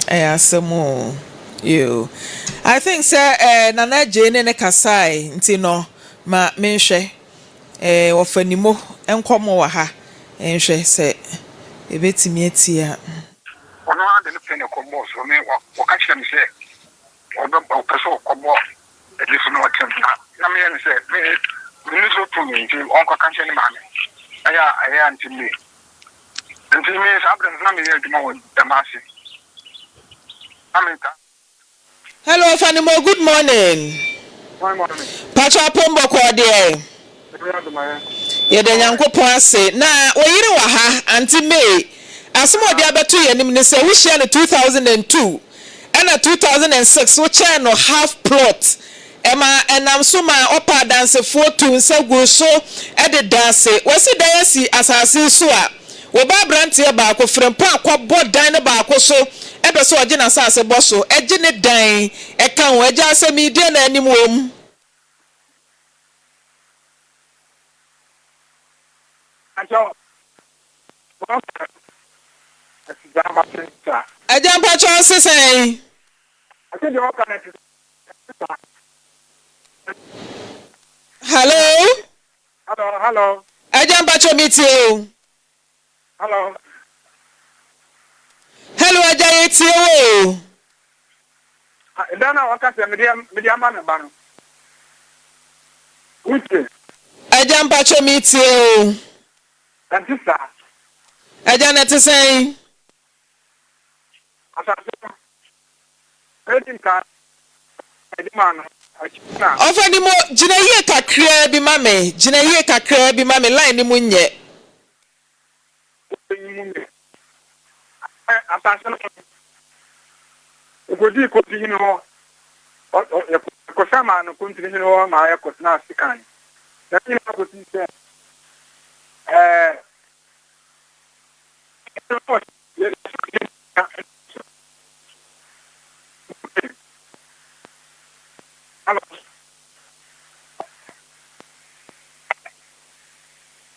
asemo you I think say Nana Jane ne kasai nti no ma menhwe ofanimo enkomo wa ha enhwe se ebetimi atia ono ade ne pene komo so me wo ka kire me se odo peso komo e di so no watem na me ne se me so to me nti onko ka kire ne ma me aya nti me nti me sabren na me yeduma wo damasi America. Hello Fanimo, good morning. Good morning. Pacha pombo kwa die. Yede nyankopon ase na oyire wa ha anti May asemo de abeto yenim ne se wo hia no 2002 na 2006 wo che no half plot ema enam so ma opa dance photo nsagu so e de dance wo se dan si asase so a wo ba brantie ba ko frempa akwa dan ne ba ko so ebe so oje na asase bo so eje ne dan e kan wo eje asemi de na anim wom ajo Ajampa cho sesen Hello hello Ajampa cho miti o hello ajaye ti o ndana wakati media man ba no uche Ajampa cho miti o antisa Ajana te sen Ofa ni mo jina ye kakra bi mame line ni munye Ogodi ko ti hinu ho ko sama no ko ti hinu ho ma ya ko na sikan ya ni ko ti se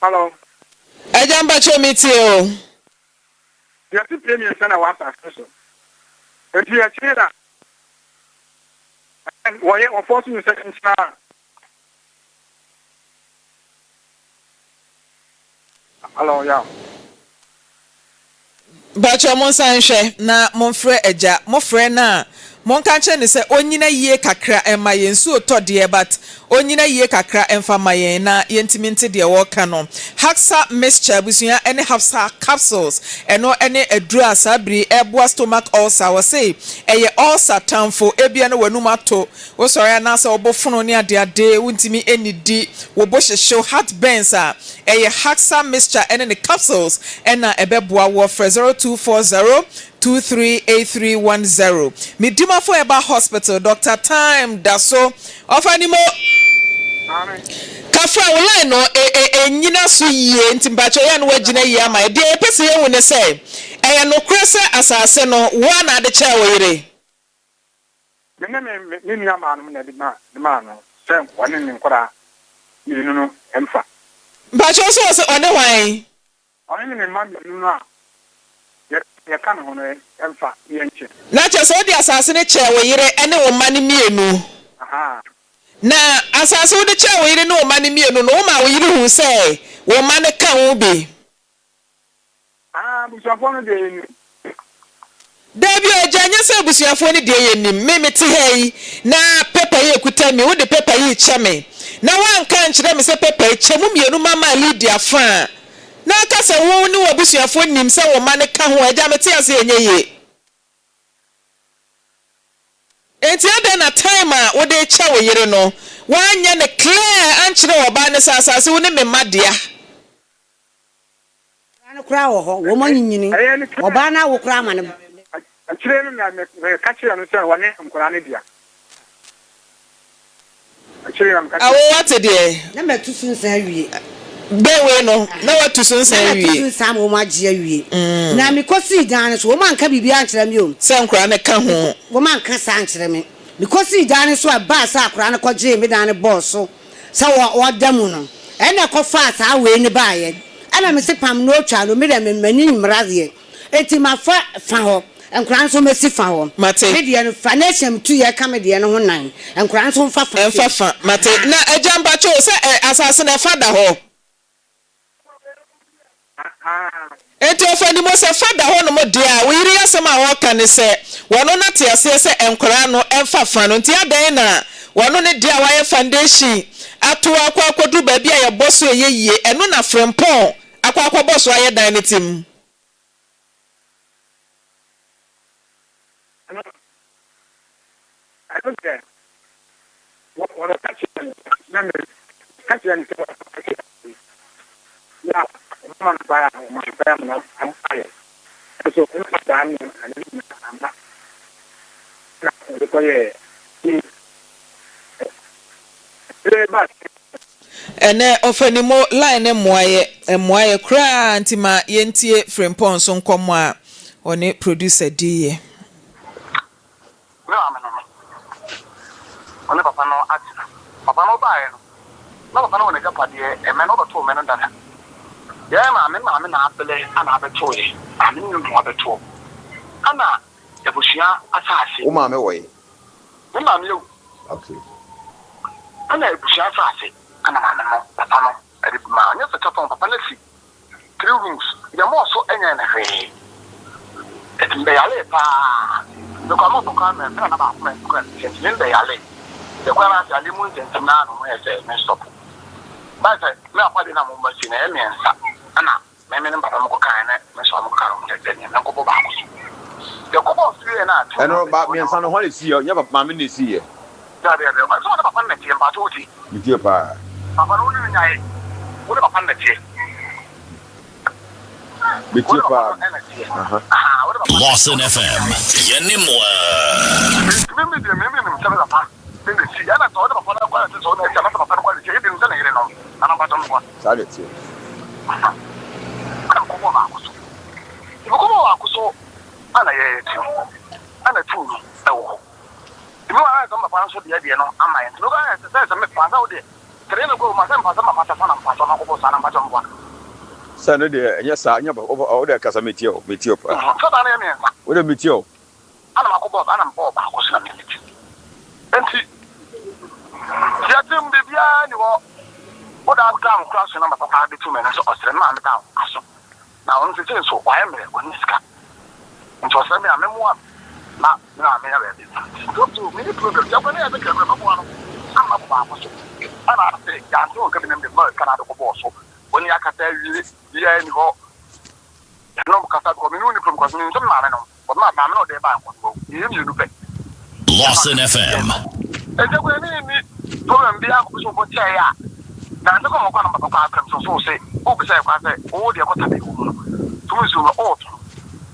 Hello. Ajamba cho miti o. Ya ti premier sana wa ta so. Enti ya chira. Wo ye force you second star. Hello, yeah. Bacho monsanhwe na monfrɛ agya mofrɛ na monka kyɛ ne sɛ onyina yie kakra ɛma yɛn nsuo tɔdeɛ but onyina yie kakra ɛmfa ma yɛn na yɛntimi nte deɛ wɔka no Haxa mixture busua ɛne Haxa capsules ɛno ɛne aduru asabri ɛboa stomach ulcer wɔ sei ɛyɛ ulcer tamfo ebia no wanum ato wo sɔre na sɛ ɔbɔfono ne adeade wontimi enidi wo bo hyehyew heartburns a ɛyɛ Haxa mixture ɛne ne capsules ɛna ɛbɛboa wɔ frɛ 0240238310 Midimafo Eba Hospital Dr. Time Daso Ofanimo Kafra wole no nyina so yie ntimbacho ya no wagina yie ama de pese ye wone se eya no krese asase no wa na de cha woyire Me ni ama no na de ma no sem wone ni nkora ni no emfa Bacho so one wan Oni ni ma no a ya kan ho no emfa yenche na che so de asase ne cha woyire ene wo ma ne mienu aha na asase wo de cha woyire ne wo ma ne mienu no wo ma woyire hu se wo ma ne kan wo bi busuafo no de ni Dabi ojanya se busuafo ni de yenim me te hei na pepa ye kuta mi wo de pepa ye che me na wanka nkyere me se pepa ye che mu mienu mama Lydia fa na aka se wo ni wo busuafo nim se wo ma ne ka ho agya me te ase enye ye enti ada na time a wo de che wo yire no wanya ne clear ankyere wo ba ne sasase wo ne me madea ana kura wo ho wo manyinyini oba na wo kura ma ne akire no na me ka kire no se wane nkora ne dia akire na me ka awo wate de na me tusun san awie bewe no na watusun san awie tusun san wo ma gye awie na me kosi dan so wo man ka bibia ankyere me o se nkora ne ka ho wo man ka sa ankyere me me kosi dan so aba sa akora ne kɔgye me dan ne boss so sa wo damu no ene kɔ fa sa we ne baaye ana me se pam no twa no me de me mani mrazie eti ma fa ho enkran so mesi fa ho mate me de no financial tu ye ka me de no ho nan enkran so fa mate na ejamba cho se asase na fada ho eti ofani mo se fada ho no mo de a we yiri asem a wo ka ne se wono na te ase se enkran no emfafa no nti adan na wono ne de a wa ye foundation ato akwakodu ba bia ye boso yeye eno na frempon akwa boso aye dan ne tim I don't care. What a catch and yeah, I'm by my family. I'm tired. So I'm not. ene ofanimo line moaye kra antima yentie Frimpon so nkomo a one producer die no one papa no atina papa no bae no papa no ne japade e me no beto me no dada ya maame na apele ana abeto ye ani no no abeto ana ebushia asase o maame wo ye o maame yo okay ana ebushia asase ana maame no papa no edi ma anya se chapon papa na si 3 rooms ya mo so enya na hwe etimbe yale pa no kama toka me na ba ko ko etimbe yale de kwa na yale mu ntentina no mo ese me stop ba se me apade na mo machine e me nsa ana me ne papa mo ko kan na me so mo kan mo de ne ko ba ko de ko bo fie na to eno ba me nsa no ho le si yo nya papa maame ne si ye da de so na papa na tie ba to ti mi tie pa papa no ni nyai wo de papa na tie mi tie pa Lawson FM yanimwa mimi msema papa mimi si ana to de papa na kwa so na chama papa kwa tie de nsa na yire no ana ba to no kwa sale tie ko ba ko so ko ba ko so ana ye ti ana tu ewo ibo ana to papa so de no ama ye no ga se me pa ga de tere no go ma se pa sa ma pa sa na pa so na ko bo sa na pa so mo sane de enya sa nya ba o de kasa metio pa so da na me o de metio ana ma ko bo ana mbo ba ko so na me ti enti ya tim bibia ni wo What I've done, crossing number for 2 minutes or 7 months down. Now, on the thing, so why am I on this car? And for some, I'm one. Not, I may have it. Go to many programs. I'm going to have a camera. I'm not about it. And I say, I'm not coming in the mud, Canada boss. When you can tell you, yeah, and go. No, because I'm coming from Cosmin, some man, but my mamma, no, they're back. You do pay. Lawson FM. And then when you program be out for chair. Now, the one of the park so say, oh, say, oh, the other day, to you all.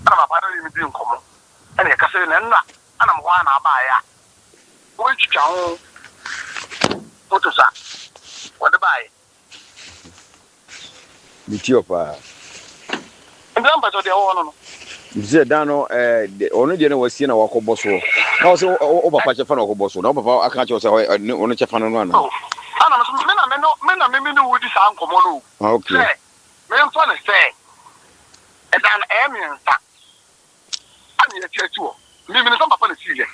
I'm a part of the common. And a castle and I'm one buyer. Which town? What is that? What to buy? Mitiopa. And then, but the owner. Zedano, only dinner was seen a walk of Bosso. Also, over Pachafan of Bosso. No, I can't just say, only Chafan one. Oh, men are maybe no wood is uncommon. Okay. Men fun say. And then, Amy and Sack. I'm here too. Maybe some upon the sea.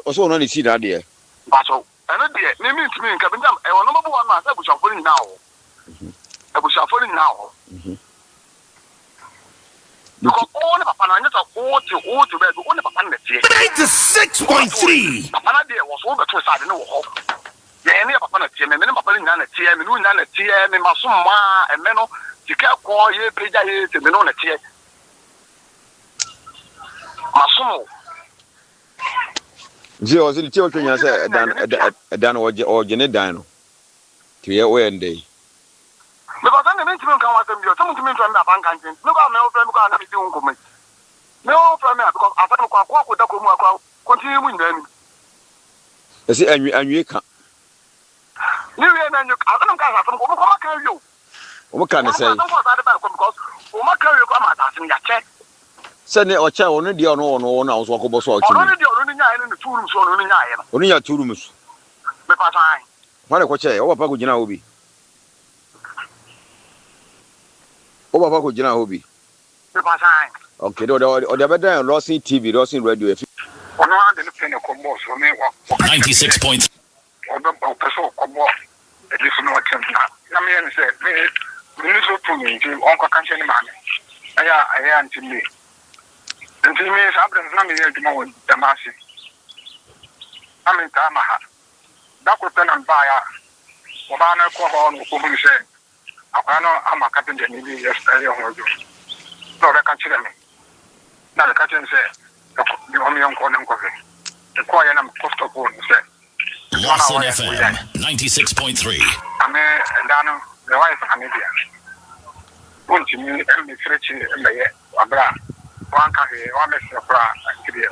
Also, only see that dear. But so, and dear, name me to me in Cabin. I will number one man, I was shuffling now. I was shuffling now. Because all the Papanas are all to bed, only Papanas. 96.3. Papana dear was over to a side in the hall. The any Papana team, and then Papana and a TM, and Nana TM, and Masuma, and Meno, you can't call ye, Peja, and Menona TM. Masumo. Zio was in the children, I said, Dan or Janet Dino. To your way and day. Because I'm going to come out of you. Someone to me from the bank and look at my old friend who are doing comment. No, from me, because I thought I walk with the Kumu, continue with them. I say, and you can't. You and you, I don't care from what can you? What can I say? Because what can you come out asking your check? Send it or child only the honor now, walkable so. Only the 2 rooms only your 2 rooms. Because I. What a coach, or Pagina will be. Over Pagina will be. Because I. Okay, or the better and Rossi TV, Rossi radio. 96.3. Person come up. At least no attempt. Namian said, Minister to me, Uncle Country man. I am to me. And to me, I've done here to know the massy. I'm in Tamaha. That would pen and buy a Obana Cohon, who said, I'm a captain, maybe yesterday or you. No, I can't tell me. Now the captain said, the only uncle and coffee. The quiet and cost of one said. Lawson FM 96.3. I'm a Dano, the wife of Namibia. Won't you mean every stretching in the air? Abra, one cafe, 1 Mr. Bra, and clear.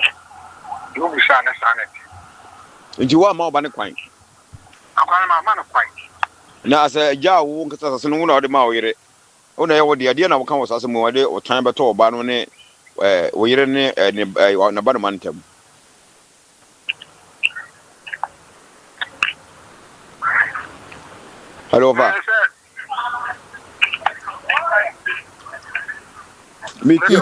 You will shine a sonnet. And you want more than a quaint. I'm calling my man of quaint. Now, I say, Jaw won't get us no one out of the Maui. Oh, no, the idea of come as a more day or time but all, but on it, we're in a bottom mountain. Hello, me too.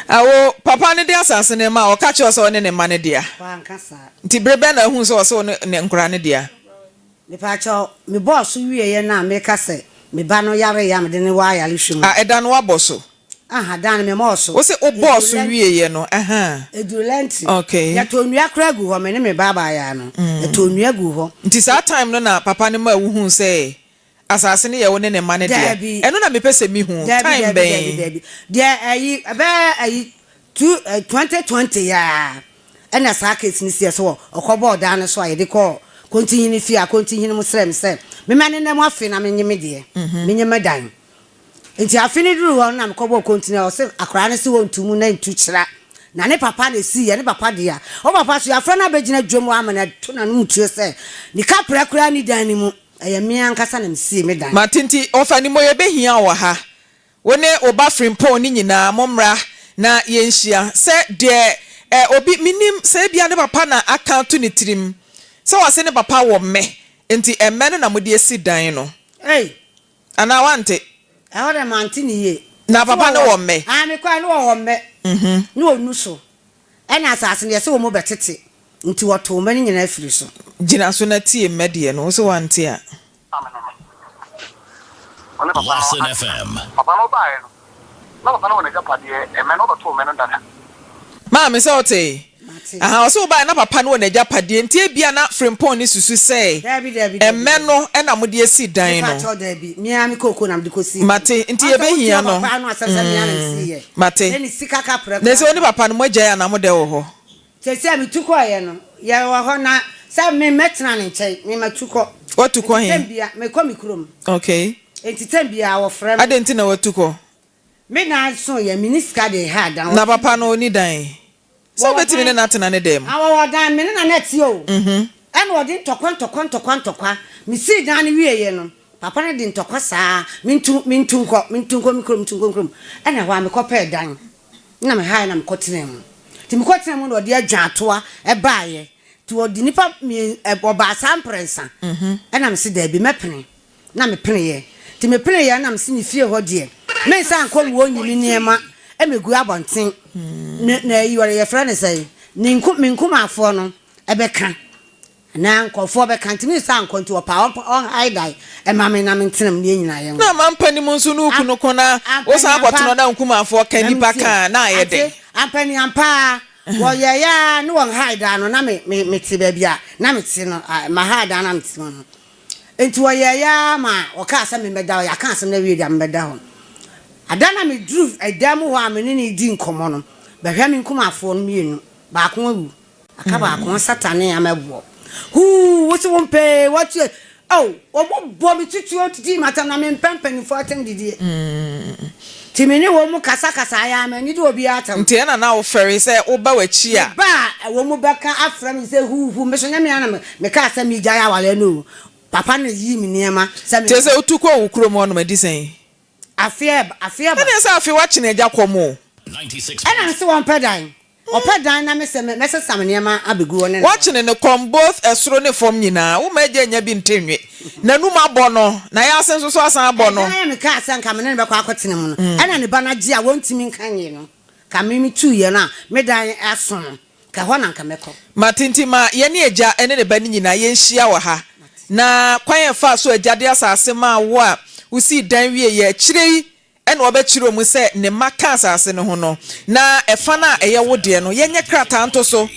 Awo papa ne dia asase ne ma o ka che so ne ne ma ne dia. Wa nkasa. Nti brebe na hu so ne nkura ne dia. Me pa cho me boss wie ye na me ka se me ba no yare ya me de ne wa yare hwemu. Eda no waboso. Aha dan me mo so. Wo se o boss wie ye no aha. Edulenti. Okay. Ya to nua kra gu ho me ne me baba ya no. Ya to nua gu ho. Nti sa time no na papa ne ma wu hu se asase ne ye wo ne ne ma ne dia. Eno na me pese mi hu time ben. Dia ayi 2020 ya. Ena sa case ni sie so okobo dan no so aye de ko continue fi a continue mu srem se. Me ma ne na mo afi na me nyeme de. Me nyeme dan. Nti afini duru ho na mkobo continue o se akra ne se wo ntumu na ntu kira na ne papa na si ye ne papa de ya o papa so afra na begina dwom amana to na no mtuo se ni kapra kura ni dan ni mu eye me ankasa na msi me dan matinti ofa ni moye behia wo ha wone oba Frimpomaa ni nyina momra na yenhia se de obi minim se bia ne papa na account ni tirim se wase ne papa wo me nti emme no na mode esi dan no ana wante ahora mantini ye na papa no wo me me kwa no wo me no onu so ena asase ne se wo mo betete nti wato mani nyina afiri so gina so na tie medie no so wante a Lawson FM. Papa no buy no. Na papa no na japade e me no to me no dada. Maame se ote. Aha so buy na papa no na japade nti ebia na Frimpomaa ni susu say. Dabi. Emme no e na mode esi dan no. Papa dabi. Mi ami koko na mde kosi. Mate nti ebe hia no. Papa no asem mi ana siye. Mate. Eni sikaka preko. Na se oni papa no mogya ya na mode wo ho. Sese mi tuko ye no. Ye wo ho na sa me metna ne nkyai. Me matuko. Otuko he? Tembia me ko mi krom. Okay. Enti tembia wo frem. Adenti na watuko. Me na so ye minister de ha dan. Na papa no oni dan. So betimi ne natena ne dem. Awo dan me na net yo. Eno odi ntokwa. Mi si dan ne wieye no. Papa ne di ntokwa saa. Mintu mikrom. Ena wa me kope dan. Na me ha na me kotene mu. Ti me kotene mu no odi adwatoa e baaye. Ti odi nipa mi oba samprensa. Ena me si da bi mepene. Na me pene ye. Ti me pene ye na me si ni fie ho de. Me san kom wo nyimi niema. Emegu abonten na yiware ye frɛ ne sɛ minkum afo no ebeka na nkofo beka ntimi sa nkonti opa on haidai e mame na mentenam ne nyina ye na mampani mu nso no kunu kona wo san akɔtono na nkum afo ka nipa ka na aye de ampani ampa wo ye ya no won haida no na me ti ba bia na me ti no ma haida na me ti no enti wo ye ya ma o ka asa me meda ya ka asa na wi dia me meda ho adana me drew edam ho a me ne di nkomo no behwa me nkum afo no mienu ba ko awu aka ba ko satane amebo hu wo se won pe what you oh wo bo mi tutu o titi mata na me pempeni for atem didi ti me ne wo mu kasa ya me ni de obi atam nti na wo fere se wo ba wachi a ba wo mu beka afra mi se hu me so nya me ana me ka asa mi gya ya wale no papa na yi mi niema se me te se otuko wo kuro mo no medisen afia ana se afi wa chine gya komo 96. ana se won pedan opedan na me se sam niema abegu won wa chine ne kom both esoro ne fom nyina wo ma gya nya bi ntenwe nanum abɔ no na ya asen so asan abɔ no ana me ka asan ka me ne be kwa akotene mu no ana ne ba na gya wontimi nkanye no ka me mi tu ye na me dan aso no ka ho na nka mekɔ matintima ye ne egya ene ne ba ni nyina ye nhia wɔ ha na kwan fa so egya de asase ma wo a usi dan wie ye kirei ene obekiro mu se ne maka asase ne ho no na efa na eye wo de no ye nye krata nto so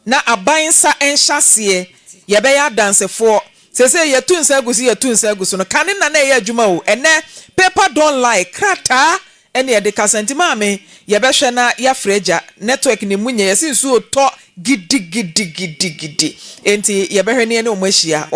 na aban sa enhyase ye be ya dansefo sese ye tunsa agusi no kane na eye adwuma o ene paper don't like krata ene ye de kasenti maame ye be hwe na ya freja network ne munye ye sinsu to gidi enti ye be hwe ne o mahia